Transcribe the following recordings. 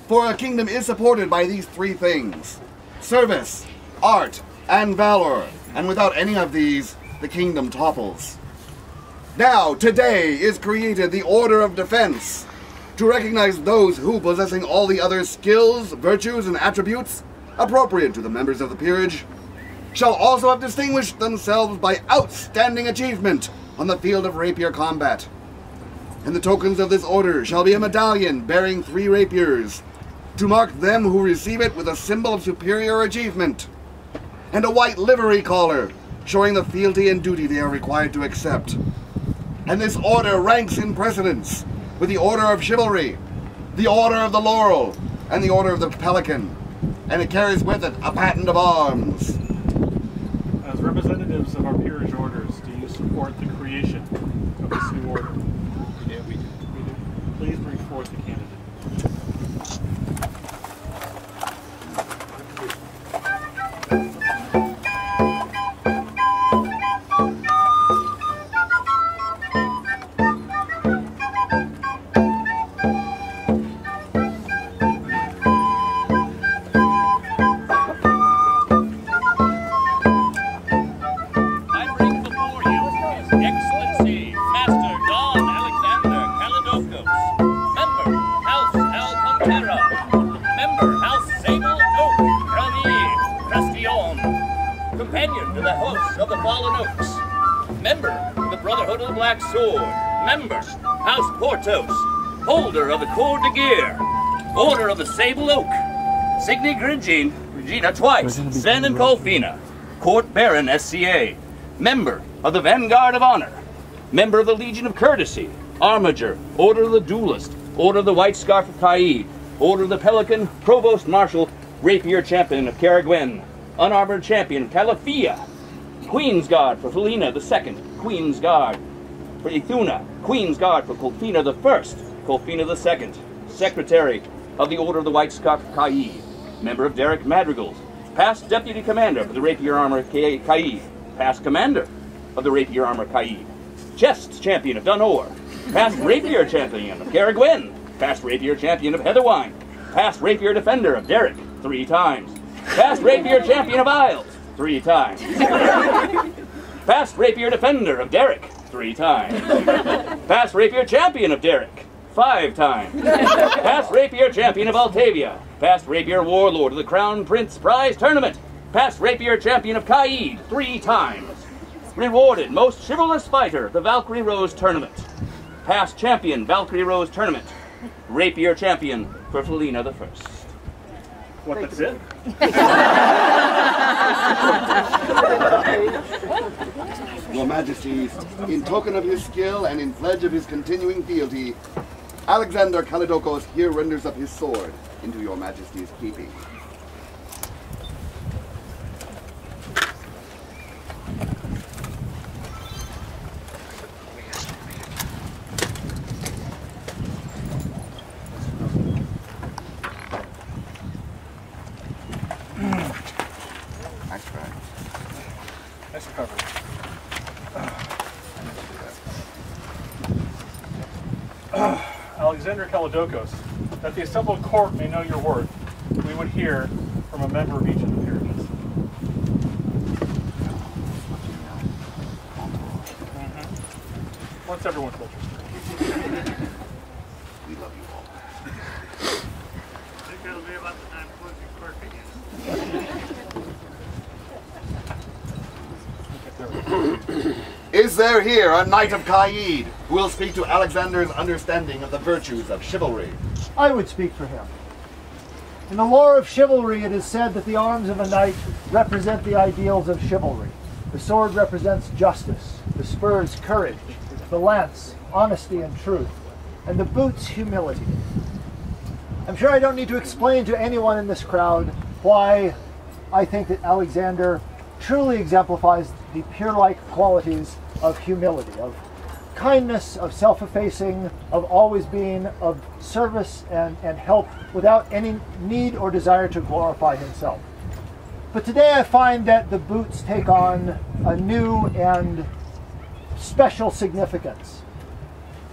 For a kingdom is supported by these three things: service, art, and valor. And without any of these, the kingdom topples. Now, today is created the Order of Defense, to recognize those who, possessing all the other skills, virtues, and attributes appropriate to the members of the peerage, shall also have distinguished themselves by outstanding achievement on the field of rapier combat. And the tokens of this order shall be a medallion bearing 3 rapiers, to mark them who receive it with a symbol of superior achievement, and a white livery collar, showing the fealty and duty they are required to accept. And this order ranks in precedence with the Order of Chivalry, the Order of the Laurel, and the Order of the Pelican, and it carries with it a patent of arms. As representatives of our peerage orders, do you support the creation of this new order? Yeah, we do. We do. Please bring forth the candidate. Member, House Portos, holder of the Corde de Gear, Order of the Sable Oak, Signy Regina twice, Sven and Colfina, Court Baron SCA, member of the Vanguard of Honor, member of the Legion of Courtesy, Armiger, Order of the Duelist, Order of the White Scarf of Caid, Order of the Pelican, Provost Marshal, Rapier Champion of Caragwen, Unarmored Champion of Calafia, Queen's Guard for Felina II, Queen's Guard for Ithuna, Queen's Guard for Colfina I, Colfina II, Secretary of the Order of the White Scarf of Caid, member of Derek Madrigal's, past Deputy Commander for the Rapier Armor Caid, past Commander of the Rapier Armor Caid, Chest Champion of Dunor, past Rapier Champion of Caragwen, past Rapier Champion of Heatherwine, past Rapier Defender of Derek 3 times, past Rapier Champion of Isles 3 times, past Rapier Defender of Derek 3 times, past Rapier Champion of Derek 5 times, past Rapier Champion of Altavia, past Rapier Warlord of the Crown Prince Prize Tournament, past Rapier Champion of Caid 3 times, rewarded Most Chivalrous Fighter, the Valkyrie Rose Tournament, past Champion Valkyrie Rose Tournament, Rapier Champion for Felina I. What, that's it? Your Majesties, in token of his skill and in pledge of his continuing fealty, Alexander Kallidokos here renders up his sword into your Majesty's keeping. Nice try. Nice recovery. Alexander Kallidokos, that the assembled court may know your worth, we would hear from a member of each of the peerages. What's everyone's interest? We love you all. I think that'll be about the time closing court begins. Is there here a knight of Caid who will speak to Alexander's understanding of the virtues of chivalry? I would speak for him. In the lore of chivalry, it is said that the arms of a knight represent the ideals of chivalry. The sword represents justice, the spurs courage, the lance honesty and truth, and the boots humility. I'm sure I don't need to explain to anyone in this crowd why I think that Alexander truly exemplifies the peer-like qualities of humility, of kindness, of self-effacing, of always being of service and help without any need or desire to glorify himself. But today I find that the boots take on a new and special significance.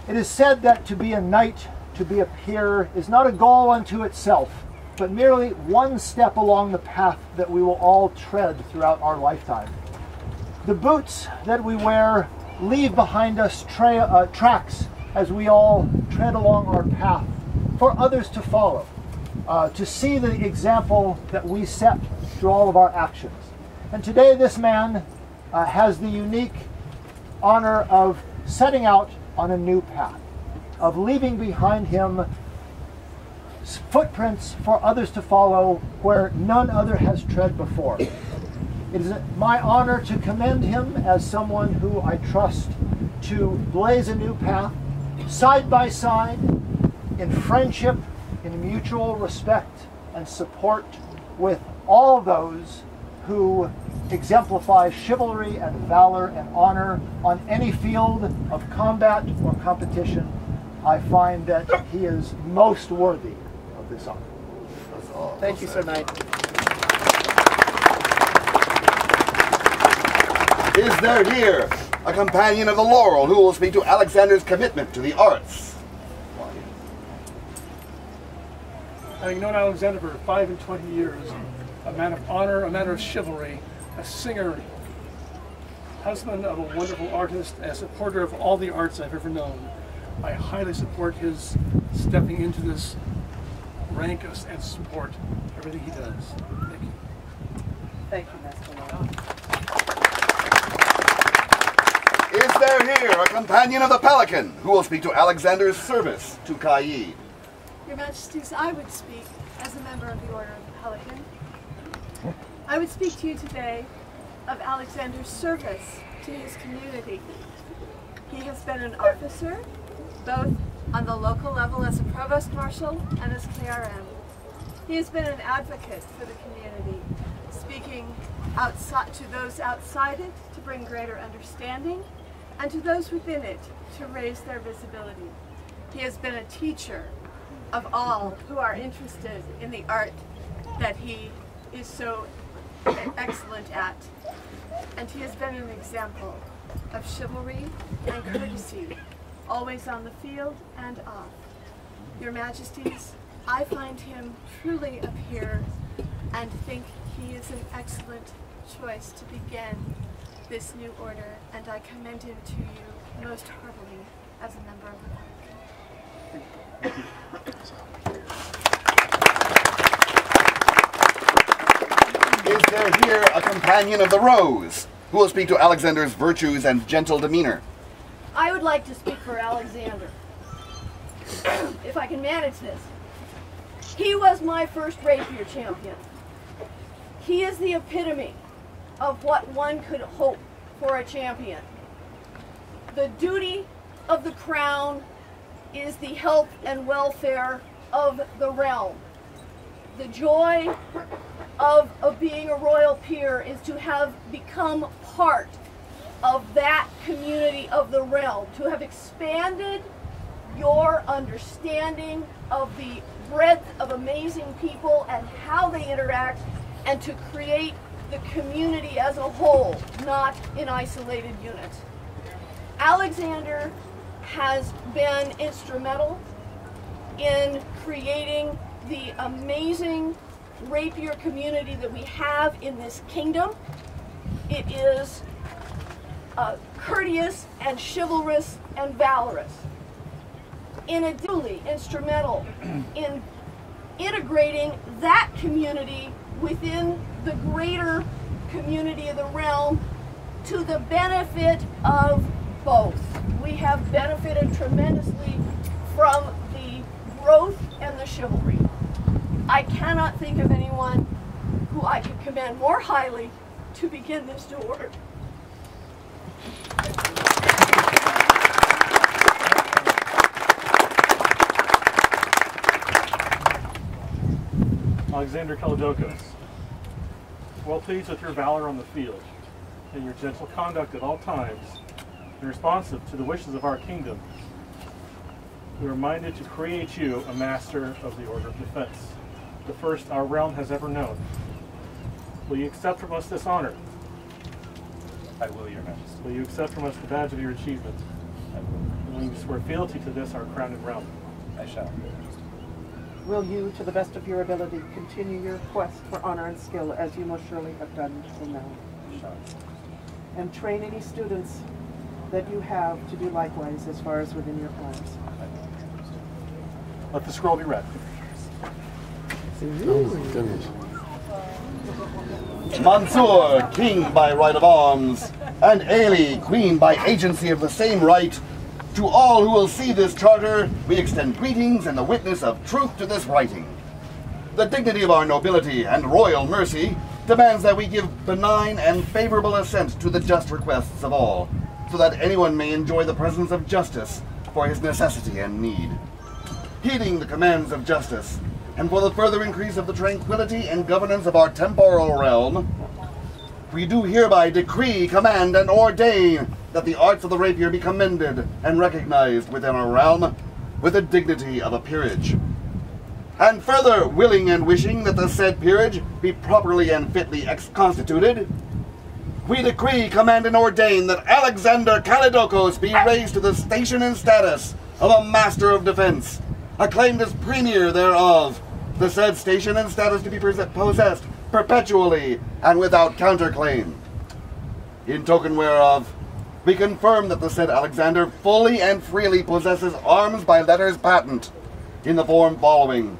It is said that to be a knight to be a peer is not a goal unto itself, but merely one step along the path that we will all tread throughout our lifetime. The boots that we wear leave behind us tracks as we all tread along our path for others to follow, to see the example that we set through all of our actions. And today this man has the unique honor of setting out on a new path, of leaving behind him footprints for others to follow where none other has tread before. It is my honor to commend him as someone who I trust to blaze a new path, side by side, in friendship, in mutual respect and support with all those who exemplify chivalry and valor and honor on any field of combat or competition. I find that he is most worthy of this honor. Thank you, Sir Knight. Is there here a companion of the laurel who will speak to Alexander's commitment to the arts? Having known Alexander for 25 years, a man of honor, a man of chivalry, a singer, husband of a wonderful artist, a supporter of all the arts I've ever known, I highly support his stepping into this rank and support everything he does. Thank you. Thank you, Master Knight. Is there here a companion of the pelican who will speak to Alexander's service to Caid? Your Majesties, I would speak as a member of the Order of the Pelican. I would speak to you today of Alexander's service to his community. He has been an officer, both on the local level as a provost marshal and as KRM. He has been an advocate for the community, speaking outside to those outside it to bring greater understanding, and to those within it to raise their visibility. He has been a teacher of all who are interested in the art that he is so excellent at. And he has been an example of chivalry and courtesy, always on the field and off. Your Majesties, I find him truly a peer and think he is an excellent choice to begin this new order, and I commend him to you most heartily as a member of the Pelican. Is there here a companion of the rose who will speak to Alexander's virtues and gentle demeanor? I would like to speak for Alexander, if I can manage this. He was my first rapier champion. He is the epitome of what one could hope for a champion. The duty of the crown is the health and welfare of the realm. The joy of being a royal peer is to have become part of that community of the realm, to have expanded your understanding of the breadth of amazing people and how they interact, and to create the community as a whole, not in isolated units. Alexander has been instrumental in creating the amazing rapier community that we have in this kingdom. It is courteous and chivalrous and valorous. Duly instrumental in integrating that community within the greater community of the realm to the benefit of both. We have benefited tremendously from the growth and the chivalry. I cannot think of anyone who I could commend more highly to begin this new order. Alexander Kallidokos, well pleased with your valor on the field and your gentle conduct at all times, and responsive to the wishes of our kingdom, we are minded to create you a master of the Order of Defense, the first our realm has ever known. Will you accept from us this honor? I will, Your Majesty. Will you accept from us the badge of your achievement? I will. And will you swear fealty to this, our crown and realm? I shall. Will you, to the best of your ability, continue your quest for honor and skill as you most surely have done till now? I shall. And train any students that you have to do likewise as far as within your powers. Let the scroll be read. Oh my goodness. Mansour, king by right of arms, and Ailey, queen by agency of the same right, to all who will see this charter, we extend greetings and the witness of truth to this writing. The dignity of our nobility and royal mercy demands that we give benign and favorable assent to the just requests of all, so that anyone may enjoy the presence of justice for his necessity and need. Heeding the commands of justice, and for the further increase of the tranquility and governance of our temporal realm, we do hereby decree, command, and ordain that the arts of the rapier be commended and recognized within our realm with the dignity of a peerage. And further willing and wishing that the said peerage be properly and fitly constituted, we decree, command, and ordain that Alexander Kallidokos be raised to the station and status of a Master of Defense, acclaimed as Premier thereof, the said station and status to be possessed perpetually and without counterclaim. In token whereof, we confirm that the said Alexander fully and freely possesses arms by letters patent, in the form following: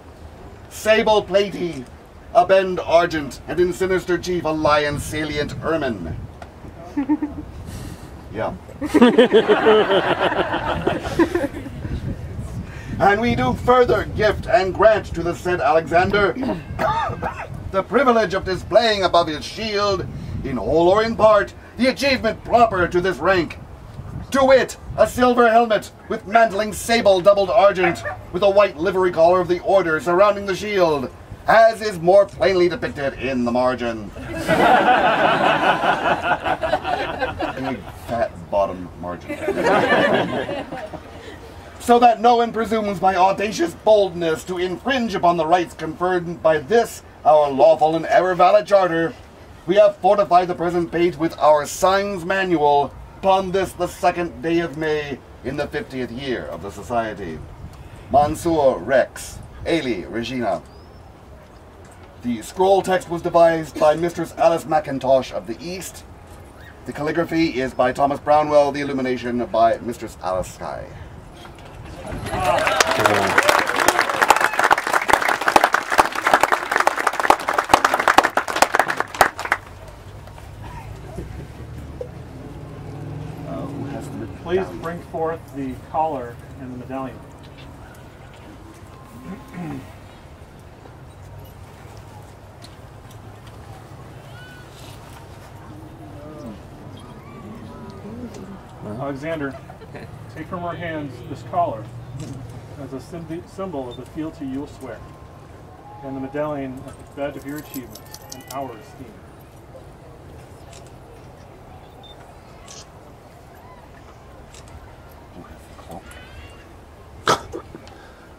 sable platy, a bend argent, and in sinister chief a lion salient ermine. Yeah. And we do further gift and grant to the said Alexander the privilege of displaying above his shield, in whole or in part, the achievement proper to this rank. To wit, a silver helmet with mantling sable doubled argent, with a white livery collar of the order surrounding the shield, as is more plainly depicted in the margin. Big fat bottom margin. So that no one presumes by audacious boldness to infringe upon the rights conferred by this, our lawful and ever valid charter, we have fortified the present page with our signs manual upon this, the 2nd day of May, in the 50th year of the Society. Mansour Rex, Ailey Regina. The scroll text was devised by Mistress Alice McIntosh of the East. The calligraphy is by Thomas Brownwell, the illumination by Mistress Alice Skye. Please bring forth the collar and the medallion. Alexander, take from our hands this collar as a symbol of the fealty you will swear, and the medallion as a badge of your achievements and our esteem.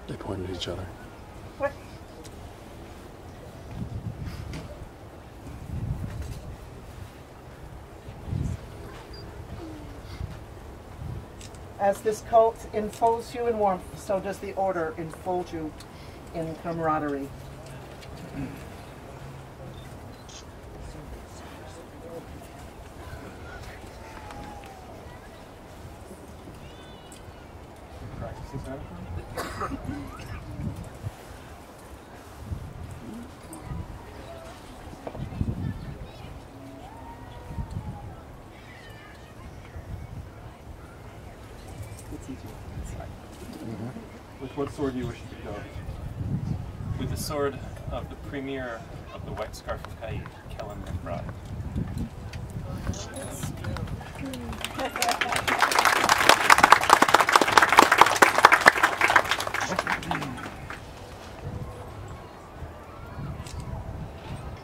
They pointed at each other. What? As this cult enfolds you in warmth, so does the order enfold you in camaraderie. With what sword do you wish to go? With the sword of the Premier of the White Scarf of Caid, Kellen McBride.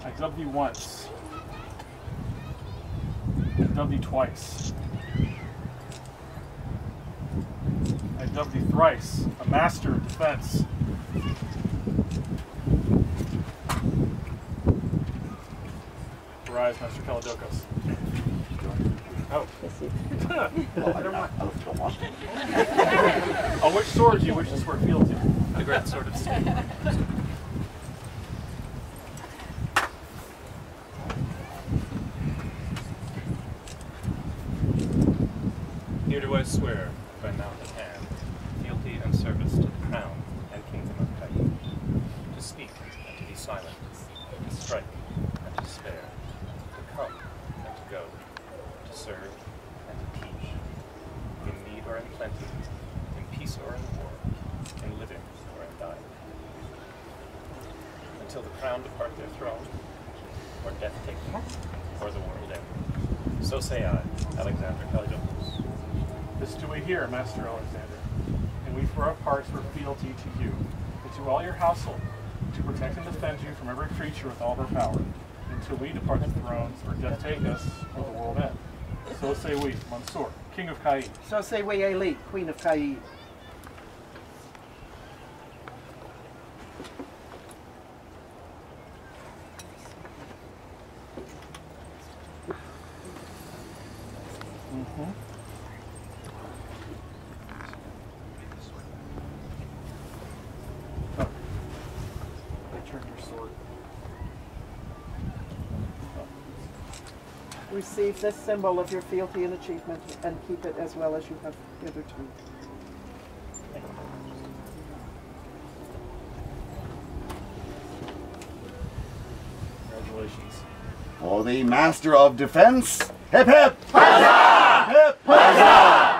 I dub thee once. I dub thee twice. I dub thee thrice, a master of defense. Arise, Master Kallidokos. Oh. Well, I don't know. On which sword do you wish to swear fealty? The great sword of steel. Here do I swear, by mouth and hand, fealty and service to the crown and kingdom of Caid, to speak and to be silent, to strike and to spare, to come and to go, to serve and to teach, in need or in plenty, in peace or in war, in living or in dying, until the crown depart their throne, or death take them, or the world end. So say I, Alexander Kallidokos. This do we hear, Master Alexander, and we for our parts swear fealty to you, and to all your household, to protect and defend you from every creature with all her power, until we depart the thrones, or death take us, or the world end. So say we, Mansour, King of Caid. So say we, Ailey, Queen of Caid. Return your sword. Receive this symbol of your fealty and achievement, and keep it as well as you have hitherto. Congratulations. For the Master of Defense, hip hip! Huzzah! Hip, huzzah!